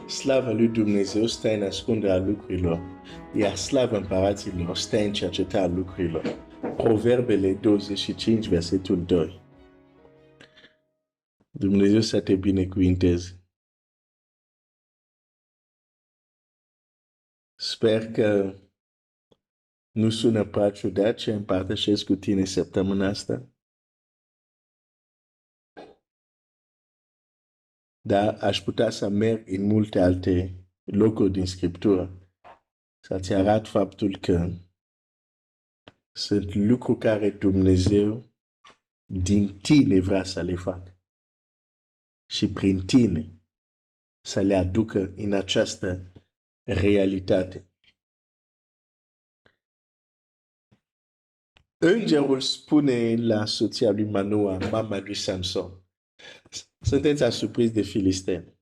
Slavă lui Dumnezeu stă în ascunderea lucrurilor, iar slavă împăraților stă în cercetarea lucrurilor. Proverbele 25, versetul 2. Dumnezeu să te binecuvinteze. Sper că nu sună prea ciudat ce împărtășesc cu tine săptămâna asta, dar aș putea să merg în multe alte locuri din Scriptură să-ți arăt faptul că sunt lucruri care Dumnezeu din tine vrea să le facă și prin tine să le aducă în această realitate. Îngerul spune la soția lui Manoa, mama lui Samson, sunteți surprins de filisteni,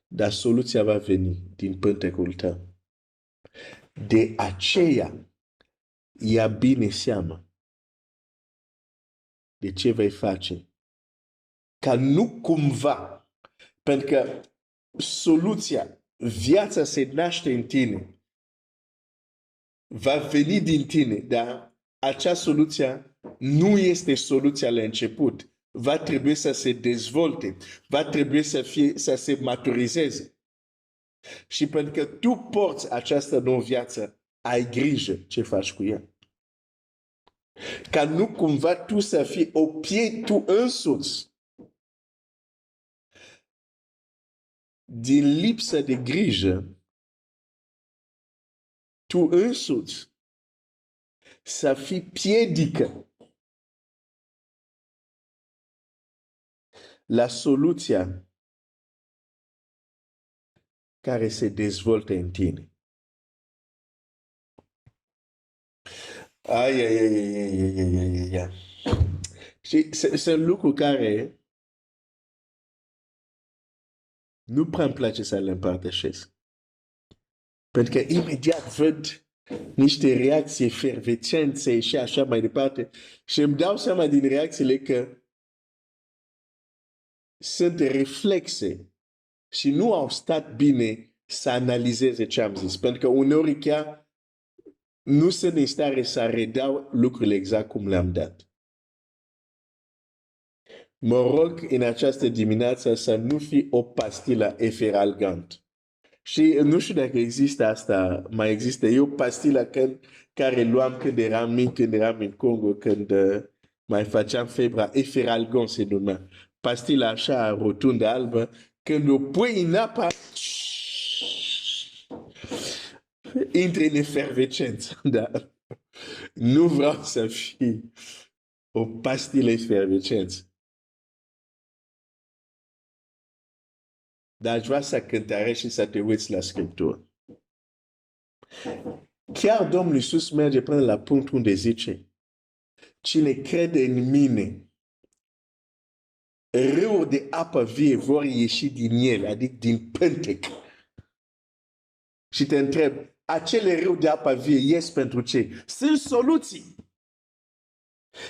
dar soluția va veni din pântecul tău. De aceea, ia bine seama de ce vei face, ca nu cumva, pentru că soluția, viața se naște în tine, va veni din tine, dar acea soluție nu este soluția la început. Va trebui să se dezvolte, va trebui să se maturizeze. Și pentru că tu porți această nouă viață, ai grijă ce faci cu ea. Ca nu cumva tu să fii o piei tu însuți. Din lipsă de grijă, tu însuți să fii piedică la soluția care se dezvoltă în tine. Ai. Și sunt lucruri care nu prea îmi place să le împărtășesc. Pentru că imediat văd niște reacții efervescențe și așa mai departe și îmi dau seama din reacțiile că sunt reflexe și nu au stat bine să analizeze ce am zis. Pentru că uneori chiar nu sunt în stare să redau lucrurile exact cum le-am dat. Mă rog în această dimineață să nu fie o pastilă eferalgant. Și nu știu dacă există asta, mai există. E o pastilă care luam când eram mic, când eram în Congo, când mai făceam febra, eferalgon se numea. Pastila așa rotundă, albă, când o pui în apă, intră în efervescență. Da. Nu vreau să fie o pastilă efervescență. Dar aș vrea să cântărești și să te uiți la Scriptură. Chiar Domnul Iisus merge până la punctul unde zice, cine crede în mine, râuri de apă vie vor ieși din el, adică din pântec. Și te întreb, acele râuri de apă vie ies pentru ce? Sunt soluții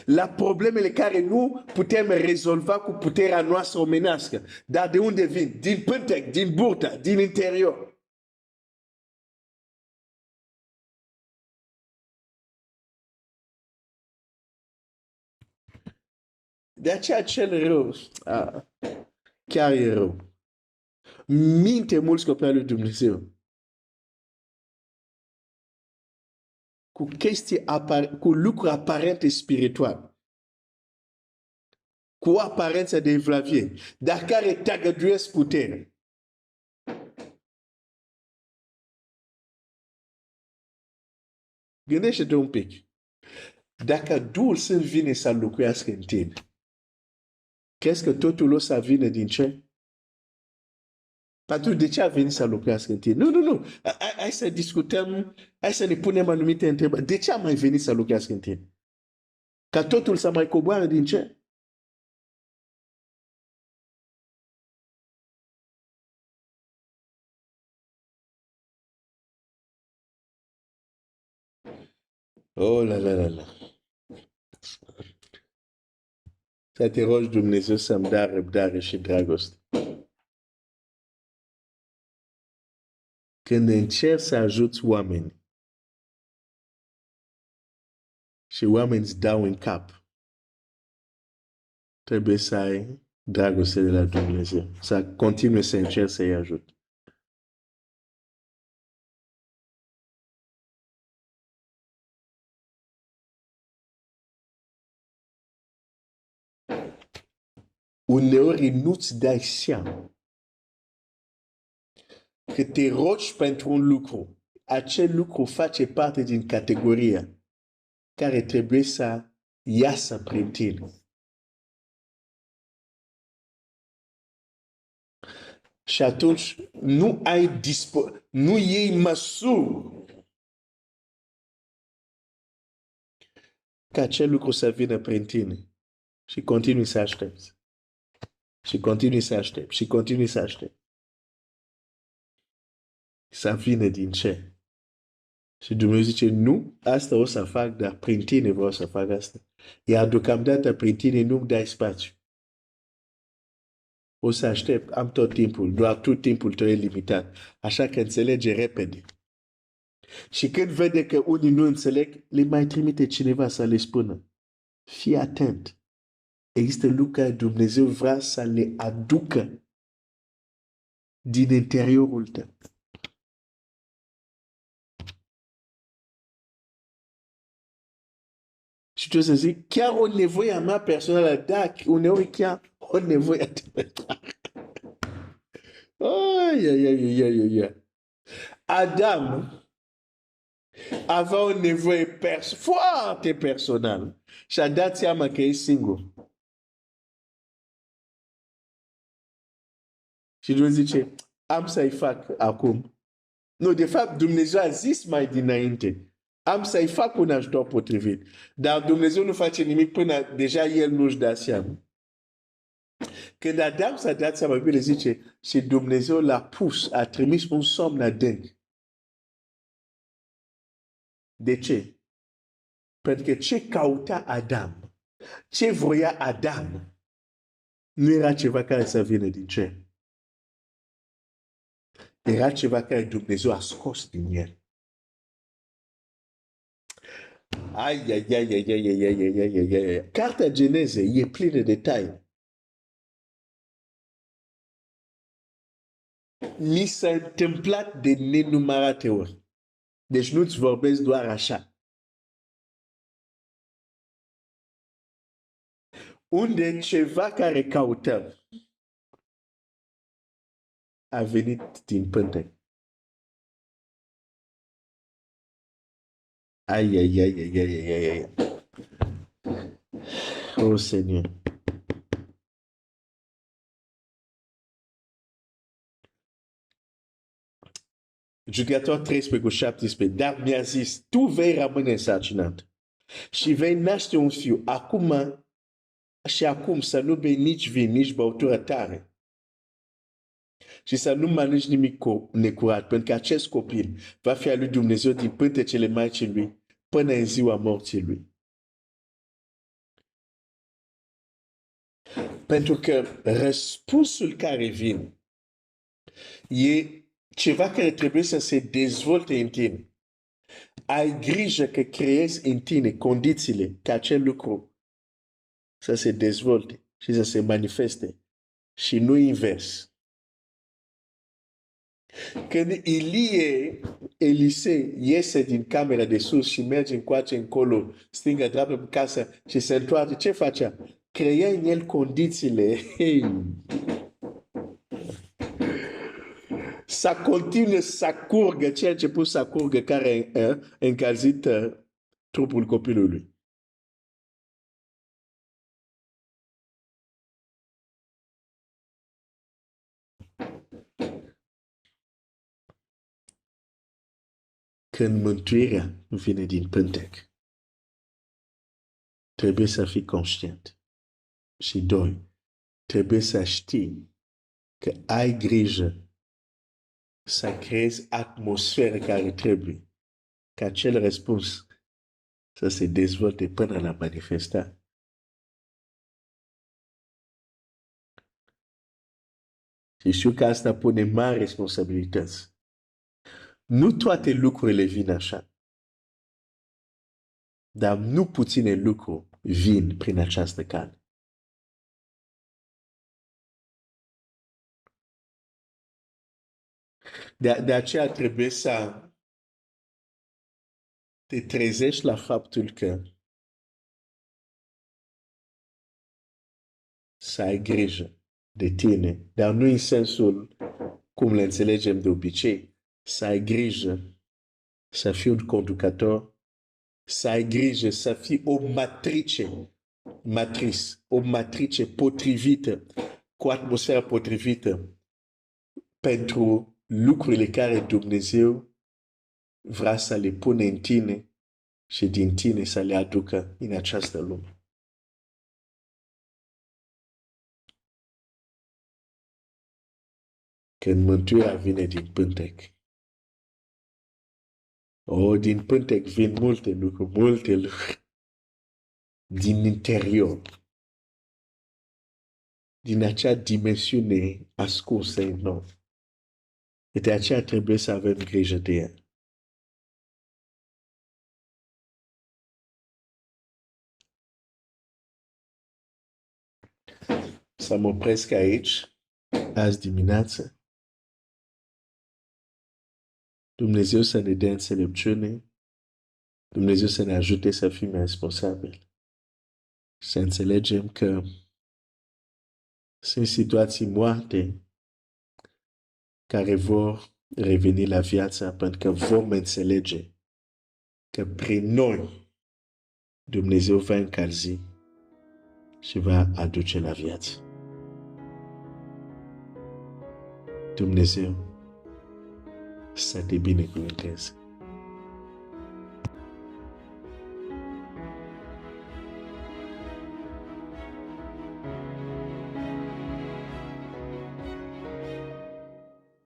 la problemele care nu putem rezolva cu puterea noastră omenească. Dar de unde vin? Din pântec, din burtă, din interior. De aceea cel rău, chiar e rău. Minte mulți copii lui Dumnezeu cu chestii cu lucruri aparente spirituale, cu aparența de evlavie, dar care tăgăduiesc putere. Gândește-te un pic. Dacă Duhul Sfânt vine să locuiască în tine, crezi că totul o să vină din ce? Pentru de ce a venit să locuiască în tine? Nu. Hai să discutăm, hai să ne punem anumite întrebări. De ce a mai venit să locuiască în tine? Ca totul să mai coboare din ce? Oh la. Să te rogi Dumnezeu să-mi dea răbdare și dragoste. când încerci să ajuți oameni și oamenii îți dau în cap, trebuie să ai dragoste de la Dumnezeu, să continui să încerci să-i ajut. Uneori nu-ți dai seama că te rogi pentru un lucru. Acel lucru face parte din categoria care trebuie să iasă prin tine. Și atunci nu iei măsuri ca acel lucru să vină prin tine. Și continui să aștepți. Și continui să aștepți. Și continui să aștepți. Să vină din ce? Și Dumnezeu zice, nu, asta o să fac, dar prin tine vreau să fac asta. Iar deocamdată prin tine nu-mi dai spațiu. O să aștept, am tot timpul, doar tot timpul tău e limitat. Așa că înțelege repede. Și când vede că unii nu înțeleg, le mai trimite cineva să le spună. Fii atent. Există lucruri care Dumnezeu vrea să le aducă din interiorul tău. Și tu o să zic, chiar o nevoie a mea personală, da, uneori chiar o nevoie a ta. Adam avea o nevoie foarte personală și a dat seama că e singur. Și Dumnezeu zice, am să-i fac acum. Nu, de fapt, Dumnezeu a zis mai dinainte, am să-i fac un ajutor potrivit. Dar Dumnezeu nu face nimic până deja el nu-și dă seama. Când Adam s-a dat seama, Biblia zice, și Dumnezeu l-a pus, a trimis un somn adânc. De ce? Pentru că ce cauta Adam, ce voia Adam, nu era ceva care să vină din cer. Era ceva care Dumnezeu a scos din el. Cartea Geneze e plină de detalii. Mi s-a întâmplat de nenumărate ori. Deci nu-ți vorbesc doar așa. Unde ceva care căutăm a venit din pântec. Oh, Seigneur. Judecator 13:17, dar mi-a zis, tu vei rămâne însărcinat și vei naște un fiu. Acum să nu bei nici vin, nici băutură tare. Și să nu mănânci nimic necurat, pentru că acest copil va fi al lui Dumnezeu din pântecele Maicii lui până în ziua morții lui. Pentru că răspunsul care vine e ceva care trebuie să se dezvolte în tine. Ai grijă că creezi în tine condițiile ca acel lucru să se dezvolte și să se manifeste și nu invers. Când Elisei iese din camera de sus și merge încoace încolo, stingă dreapta în casă și se întoarce, ce facea? Crea în el condițiile să continue să curgă ce a început să curgă care a încălzit trupul copilului. Când mântuirea vine din pântec, trebuie să fii conștient. Și doi, trebuie să știi că ai grijă să creezi atmosfera care trebuie ca acel răspuns să se dezvolte până la manifestare. Și știu că asta pune mari responsabilități. Nu toate lucrurile vin așa. Dar nu puține lucruri vin prin această cale. De aceea trebuie să te trezești la faptul că să ai grijă de tine, dar nu în sensul cum le înțelegem de obicei, să ai grijă să fii un conducător, să ai grijă să fii o matrice potrivită, cu atmosfera potrivită pentru lucrurile care Dumnezeu vrea să le pune în tine și din tine să le aducă în această lume. Când mântuirea vine din pântec, din pântec vin multe lucruri, din interior, din acea dimensiune ascunsă în noi. De aceea trebuie să avem grijă de ea. Să mă opresc aici, azi dimineață. Dumnezeu să ne dea înțelepciune, Dumnezeu să ne ajute să fim responsabili. Să înțelegem că sunt situații moarte care vor reveni la viață pentru că vom înțelege că prin noi Dumnezeu va încălzi și va aduce la viață. Dumnezeu să te binecuvânteze.